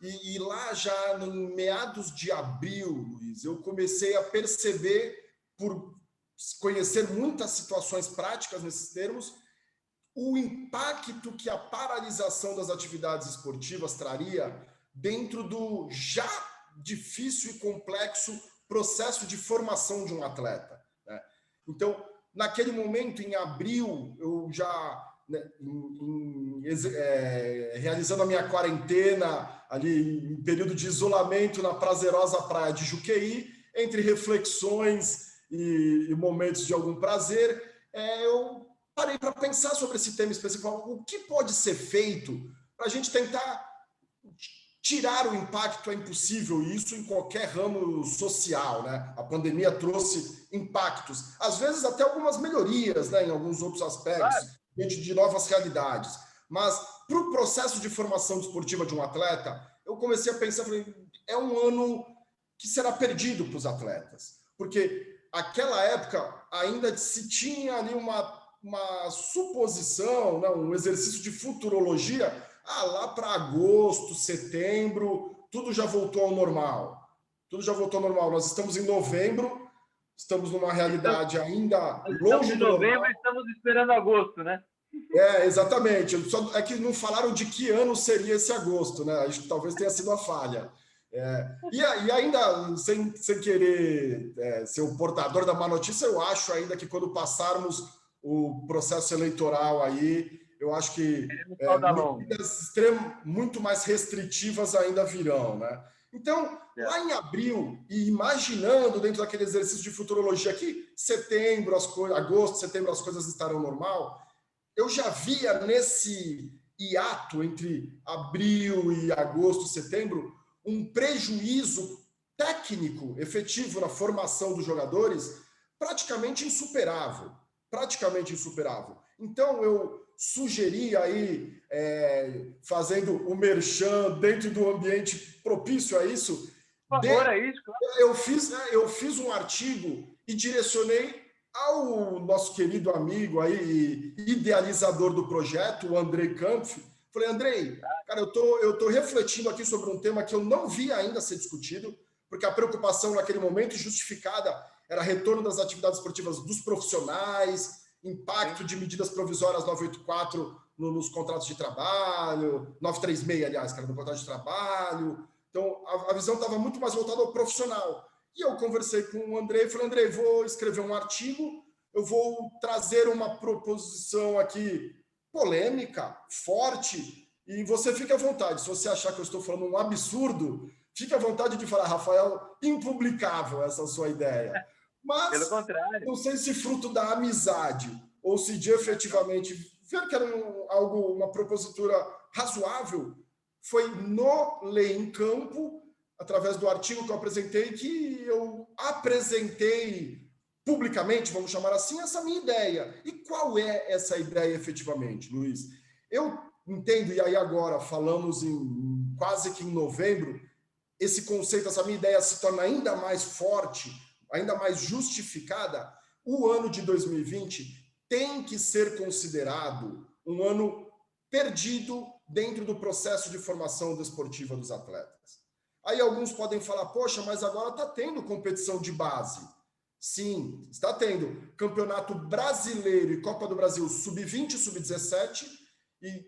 E lá já em meados de abril, Luiz, eu comecei a perceber, por conhecer muitas situações práticas nesses termos, o impacto que a paralisação das atividades esportivas traria dentro do já difícil e complexo processo de formação de um atleta, né? Então, naquele momento, em abril, eu já, né, realizando a minha quarentena, ali em período de isolamento na prazerosa praia de Juqueí, entre reflexões e momentos de algum prazer, eu parei para pensar sobre esse tema específico. O que pode ser feito para a gente tentar tirar o impacto? É impossível isso em qualquer ramo social, né? A pandemia trouxe impactos, às vezes até algumas melhorias, né, em alguns outros aspectos, Claro. diante de novas realidades. Mas para o processo de formação desportiva de um atleta, eu comecei a pensar, falei, é um ano que será perdido para os atletas, porque aquela época ainda se tinha ali uma suposição, né, um exercício de futurologia. Lá para agosto, setembro, tudo já voltou ao normal. Tudo já voltou ao normal. Nós estamos em novembro, estamos numa realidade ainda Estamos longe em do novembro normal. e estamos esperando agosto, né? Exatamente. É que não falaram de que ano seria esse agosto, né? Acho que talvez tenha sido a falha. E ainda, sem querer ser o portador da má notícia, eu acho ainda que quando passarmos o processo eleitoral aí, eu acho que medidas muito mais restritivas ainda virão, né? Então, lá em abril, e imaginando dentro daquele exercício de futurologia que setembro, agosto, setembro, as coisas estarão normal, eu já via nesse hiato entre abril e agosto, setembro, um prejuízo técnico efetivo na formação dos jogadores praticamente insuperável. Praticamente insuperável. Então, eu sugeri aí, fazendo o merchan dentro do ambiente propício a isso, por favor, é isso, claro. eu fiz um artigo e direcionei ao nosso querido amigo aí, idealizador do projeto, o Andrei Kampf. Falei, Andrei, cara, eu tô refletindo aqui sobre um tema que eu não vi ainda ser discutido, porque a preocupação naquele momento justificada era retorno das atividades esportivas dos profissionais, impacto de medidas provisórias 984 nos contratos de trabalho, 936, aliás, que era no contrato de trabalho. Então, a visão estava muito mais voltada ao profissional. E eu conversei com o Andrei e falei, Andrei, vou escrever um artigo, eu vou trazer uma proposição aqui polêmica, forte, e você fica à vontade. Se você achar que eu estou falando um absurdo, fique à vontade de falar, Rafael, impublicável essa sua ideia. Mas, pelo contrário, não sei se fruto da amizade ou se de efetivamente ver que era uma propositura razoável, foi no Lei em Campo, através do artigo que eu apresentei, que eu apresentei publicamente, vamos chamar assim, essa minha ideia. E qual é essa ideia efetivamente, Luiz? Eu entendo, e aí agora falamos quase que em novembro, esse conceito, essa minha ideia se torna ainda mais forte, ainda mais justificada. O ano de 2020 tem que ser considerado um ano perdido dentro do processo de formação desportiva dos atletas. Aí alguns podem falar, poxa, mas agora está tendo competição de base. Sim, está tendo Campeonato Brasileiro e Copa do Brasil Sub-20 e Sub-17, e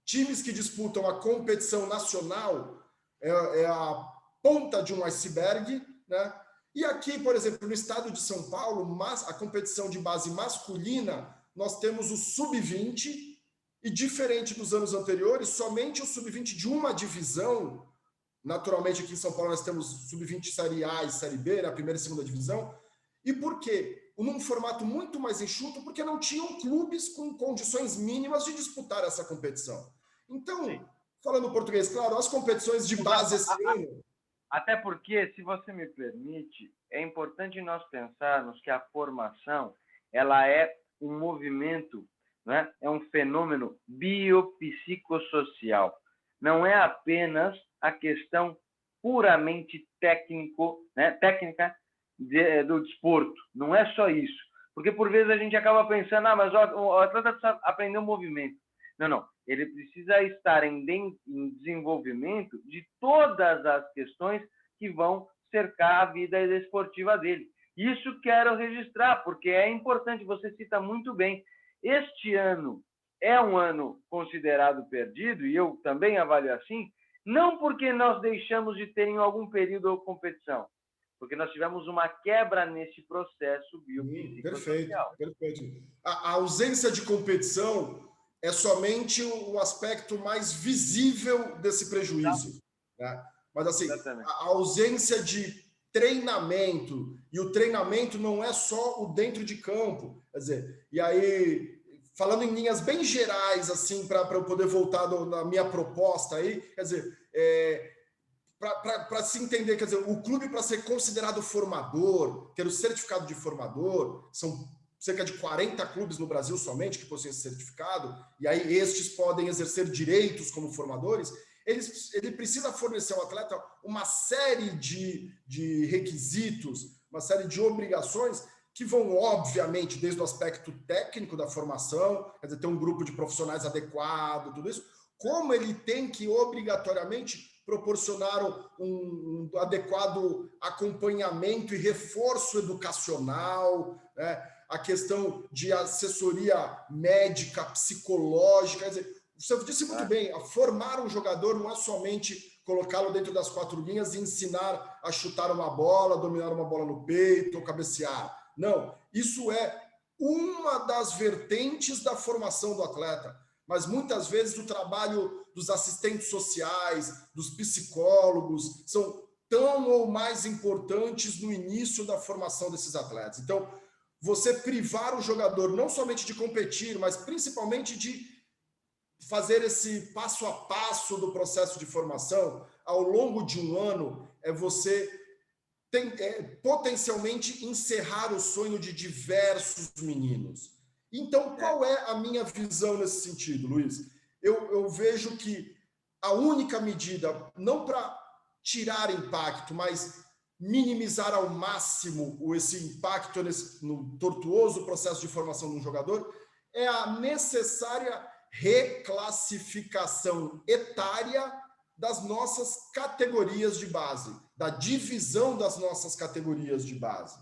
times que disputam a competição nacional é a ponta de um iceberg, né? E aqui, por exemplo, no estado de São Paulo, a competição de base masculina, nós temos o Sub-20, e diferente dos anos anteriores, somente o Sub-20 de uma divisão. Naturalmente, aqui em São Paulo, nós temos Sub-20 Série A e Série B, né, a primeira e segunda divisão. E por quê? Num formato muito mais enxuto, porque não tinham clubes com condições mínimas de disputar essa competição. Então, falando português, claro, as competições de base esse ano... Até porque, se você me permite, é importante nós pensarmos que a formação ela é um movimento, né? É um fenômeno biopsicossocial. Não é apenas a questão puramente técnica do desporto. Não é só isso. Porque, por vezes, a gente acaba pensando, mas o atleta precisa aprender um movimento. Não. Ele precisa estar em desenvolvimento de todas as questões que vão cercar a vida esportiva dele. Isso quero registrar, porque é importante, você cita muito bem. Este ano é um ano considerado perdido, e eu também avalio assim, não porque nós deixamos de ter em algum período a competição, porque nós tivemos uma quebra nesse processo biopsicossocial. Perfeito. A ausência de competição é somente o aspecto mais visível desse prejuízo. Né? Mas, assim, a ausência de treinamento, e o treinamento não é só o dentro de campo. Quer dizer, e aí falando em linhas bem gerais, assim, para eu poder voltar na minha proposta aí, quer dizer, para se entender, quer dizer, o clube, para ser considerado formador, ter o certificado de formador, são cerca de 40 clubes no Brasil somente que possuem esse certificado, e aí estes podem exercer direitos como formadores. Ele precisa fornecer ao atleta uma série de requisitos, uma série de obrigações que vão, obviamente, desde o aspecto técnico da formação, quer dizer, ter um grupo de profissionais adequado, tudo isso, como ele tem que, obrigatoriamente, proporcionar um adequado acompanhamento e reforço educacional, né? A questão de assessoria médica, psicológica, quer dizer, você disse muito bem, formar um jogador não é somente colocá-lo dentro das 4 linhas e ensinar a chutar uma bola, dominar uma bola no peito ou cabecear. Não, isso é uma das vertentes da formação do atleta, mas muitas vezes o trabalho dos assistentes sociais, dos psicólogos, são tão ou mais importantes no início da formação desses atletas. Então, você privar o jogador não somente de competir, mas principalmente de fazer esse passo a passo do processo de formação ao longo de um ano, é você potencialmente encerrar o sonho de diversos meninos. Então, qual é a minha visão nesse sentido, Luiz? Eu vejo que a única medida, não para tirar impacto, mas minimizar ao máximo esse impacto no tortuoso processo de formação de um jogador, é a necessária reclassificação etária das nossas categorias de base, da divisão das nossas categorias de base.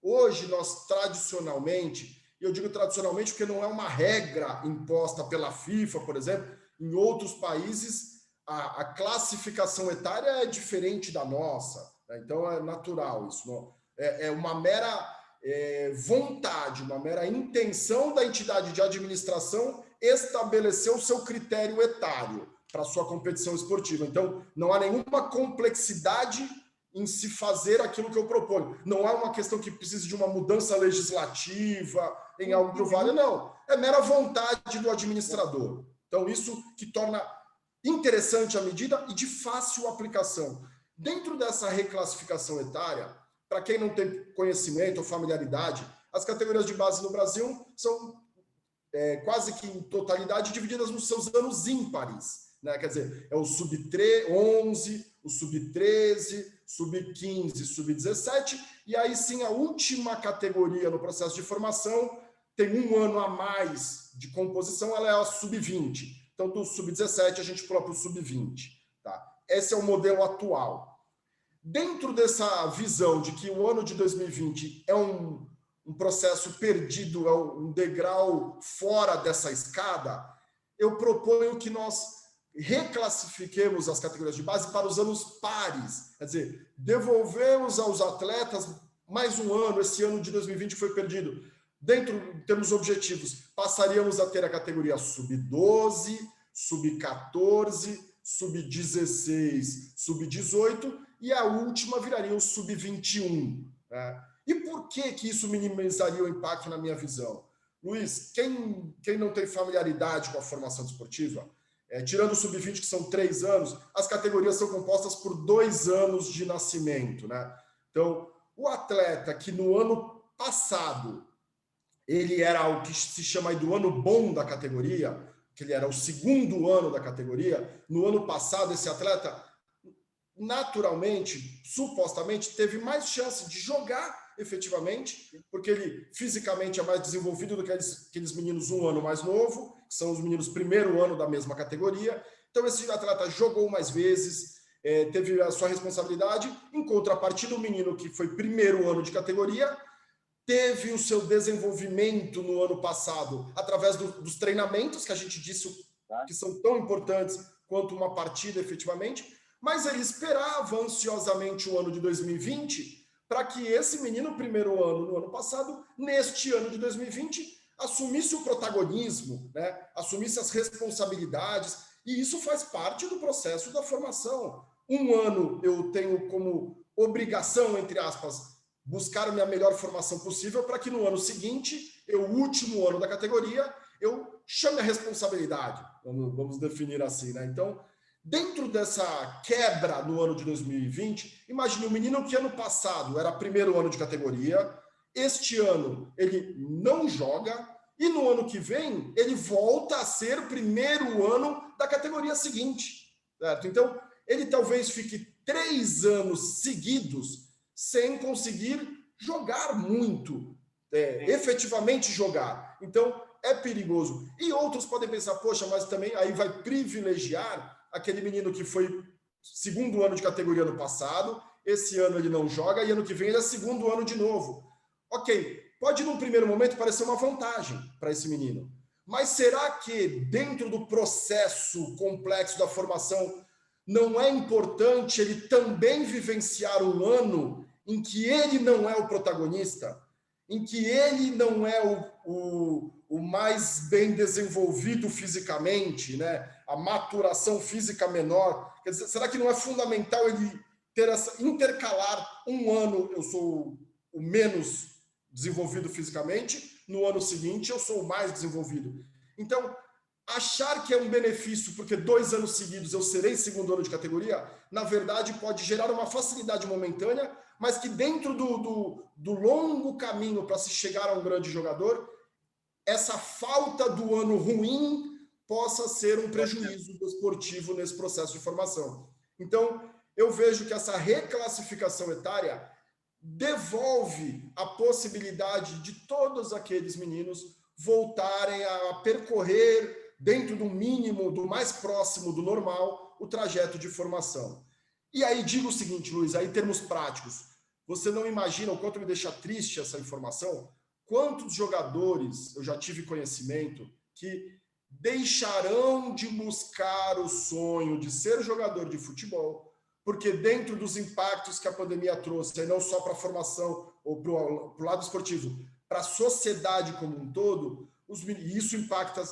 Hoje, nós tradicionalmente, e eu digo tradicionalmente porque não é uma regra imposta pela FIFA, por exemplo, em outros países a classificação etária é diferente da nossa, né? Então é natural isso, não? É uma mera vontade, uma mera intenção da entidade de administração estabelecer o seu critério etário para a sua competição esportiva. Então, não há nenhuma complexidade em se fazer aquilo que eu proponho. Não há uma questão que precise de uma mudança legislativa, em algo que valha, não. É mera vontade do administrador. Então, isso que torna interessante a medida e de fácil aplicação. Dentro dessa reclassificação etária, para quem não tem conhecimento ou familiaridade, as categorias de base no Brasil são quase que em totalidade divididas nos seus anos ímpares, né? Quer dizer, é o sub-11, o sub-13, sub-15, sub-17, e aí sim a última categoria no processo de formação tem um ano a mais de composição, ela é a sub-20. Então, do sub-17 a gente pula para o sub-20. Tá? Esse é o modelo atual. Dentro dessa visão de que o ano de 2020 é um processo perdido, é um degrau fora dessa escada, eu proponho que nós reclassifiquemos as categorias de base para os anos pares. Quer dizer, devolvemos aos atletas mais um ano, esse ano de 2020 foi perdido. Dentro, temos objetivos, passaríamos a ter a categoria sub-12, sub-14, sub-16, sub-18 e a última viraria o sub-21. Né? E por que isso minimizaria o impacto na minha visão? Luiz, quem não tem familiaridade com a formação desportiva, tirando o sub-20, que são 3 anos, as categorias são compostas por 2 anos de nascimento. Né? Então, o atleta que no ano passado ele era o que se chama aí do ano bom da categoria, que ele era o segundo ano da categoria, no ano passado esse atleta naturalmente, supostamente, teve mais chance de jogar efetivamente, porque ele fisicamente é mais desenvolvido do que aqueles meninos um ano mais novo, que são os meninos primeiro ano da mesma categoria. Então esse atleta jogou mais vezes, teve a sua responsabilidade, em contrapartida o menino que foi primeiro ano de categoria, teve o seu desenvolvimento no ano passado através dos treinamentos, que a gente disse que são tão importantes quanto uma partida efetivamente, mas ele esperava ansiosamente o ano de 2020 para que esse menino, primeiro ano no ano passado, neste ano de 2020, assumisse o protagonismo, né? Assumisse as responsabilidades, e isso faz parte do processo da formação. Um ano eu tenho como obrigação, entre aspas, buscar a minha melhor formação possível para que no ano seguinte, o último ano da categoria, eu chame a responsabilidade, vamos definir assim, né? Então, dentro dessa quebra no ano de 2020, imagine um menino que ano passado era primeiro ano de categoria, este ano ele não joga, e no ano que vem ele volta a ser primeiro ano da categoria seguinte, certo? Então, ele talvez fique 3 anos seguidos sem conseguir jogar muito, efetivamente jogar. Então, é perigoso. E outros podem pensar, poxa, mas também aí vai privilegiar aquele menino que foi segundo ano de categoria no passado, esse ano ele não joga e ano que vem ele é segundo ano de novo. Ok, pode num primeiro momento parecer uma vantagem para esse menino, mas será que dentro do processo complexo da formação não é importante ele também vivenciar um ano em que ele não é o protagonista, em que ele não é o mais bem desenvolvido fisicamente, né? A maturação física menor? Quer dizer, será que não é fundamental ele ter essa intercalar um ano eu sou o menos desenvolvido fisicamente, no ano seguinte eu sou o mais desenvolvido? Então, achar que é um benefício porque 2 anos seguidos eu serei segundo ano de categoria, na verdade pode gerar uma facilidade momentânea, mas que dentro do longo caminho para se chegar a um grande jogador, essa falta do ano ruim possa ser um prejuízo esportivo nesse processo de formação. Então, eu vejo que essa reclassificação etária devolve a possibilidade de todos aqueles meninos voltarem a percorrer, dentro do mínimo, do mais próximo do normal, o trajeto de formação. E aí digo o seguinte, Luiz, aí em termos práticos, você não imagina o quanto me deixa triste essa informação? Quantos jogadores eu já tive conhecimento que deixarão de buscar o sonho de ser jogador de futebol, porque dentro dos impactos que a pandemia trouxe, e não só para a formação ou para o lado esportivo, para a sociedade como um todo, isso impacta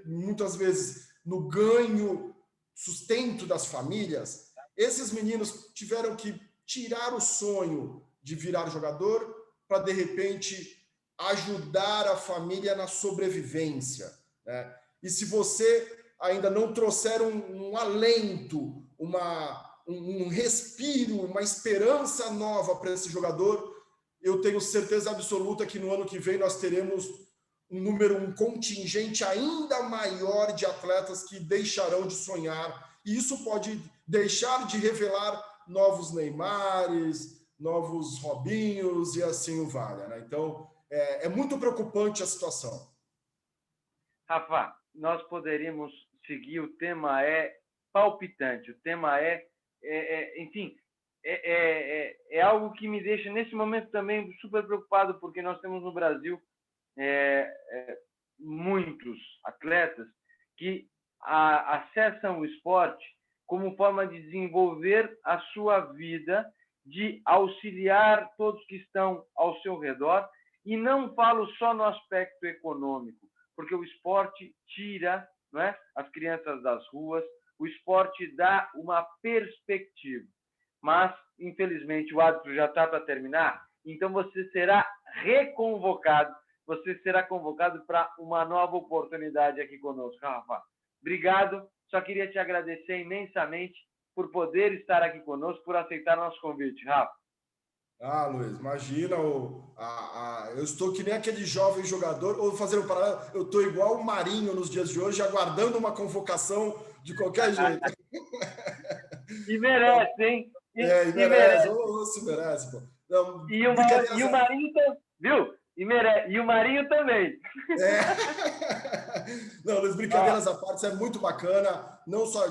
muitas vezes no ganho, sustento das famílias. Esses meninos tiveram que tirar o sonho de virar jogador para, de repente, ajudar a família na sobrevivência, né? E se você ainda não trouxer um alento, um respiro, uma esperança nova para esse jogador, eu tenho certeza absoluta que no ano que vem nós teremos um contingente ainda maior de atletas que deixarão de sonhar, e isso pode deixar de revelar novos Neymares, novos Robinhos e assim o vale, né? Então, é muito preocupante a situação. Rafa, nós poderíamos seguir, o tema é palpitante, o tema enfim, é algo que me deixa, nesse momento, também super preocupado, porque nós temos no Brasil muitos atletas que acessam o esporte como forma de desenvolver a sua vida, de auxiliar todos que estão ao seu redor, e não falo só no aspecto econômico, porque o esporte tira, não é, as crianças das ruas, o esporte dá uma perspectiva. Mas, infelizmente, o árbitro já está para terminar, então você será reconvocado, você será convocado para uma nova oportunidade aqui conosco, Rafa. Obrigado, só queria te agradecer imensamente por poder estar aqui conosco, por aceitar nosso convite, Rafa. Ah, Luiz, imagina, eu estou que nem aquele jovem jogador, ou fazer um paralelo, eu estou igual o Marinho nos dias de hoje, aguardando uma convocação de qualquer jeito. E merece, hein? E merece, ou se merece, pô. Não, e o Marinho, viu? E o Marinho também. Não, Luiz, brincadeiras à parte, é muito bacana. Não só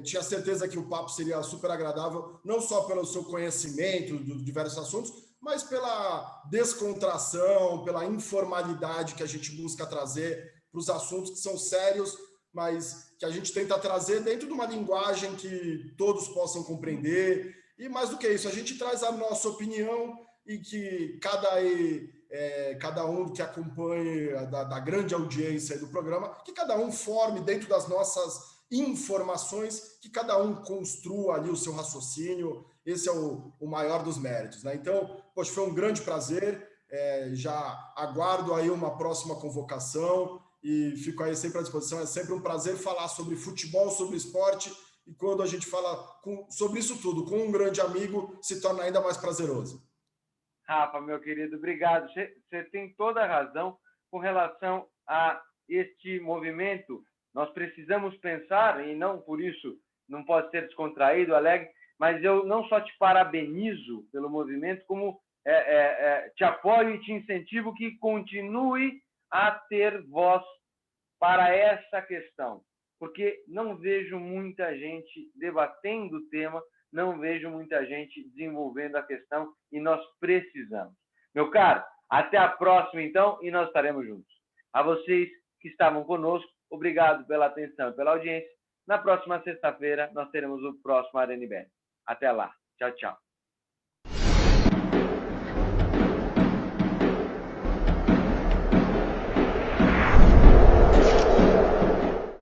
tinha certeza que o papo seria super agradável, não só pelo seu conhecimento de diversos assuntos, mas pela descontração, pela informalidade que a gente busca trazer para os assuntos que são sérios, mas que a gente tenta trazer dentro de uma linguagem que todos possam compreender. E mais do que isso, a gente traz a nossa opinião e que cada um que acompanhe da grande audiência do programa, que cada um forme dentro das nossas informações, que cada um construa ali o seu raciocínio. Esse é o maior dos méritos, né? Então, poxa, foi um grande prazer. Já aguardo aí uma próxima convocação e fico aí sempre à disposição. É sempre um prazer falar sobre futebol, sobre esporte, e quando a gente fala sobre isso tudo com um grande amigo, se torna ainda mais prazeroso. Rafa, meu querido, obrigado. Você tem toda a razão com relação a este movimento. Nós precisamos pensar, e não por isso não pode ser descontraído, alegre, mas eu não só te parabenizo pelo movimento, como te apoio e te incentivo que continue a ter voz para essa questão, porque não vejo muita gente debatendo o tema, não vejo muita gente desenvolvendo a questão e nós precisamos. Meu caro, até a próxima então e nós estaremos juntos. A vocês que estavam conosco, obrigado pela atenção e pela audiência. Na próxima sexta-feira nós teremos o próximo Arena Ibérica. Até lá. Tchau, tchau.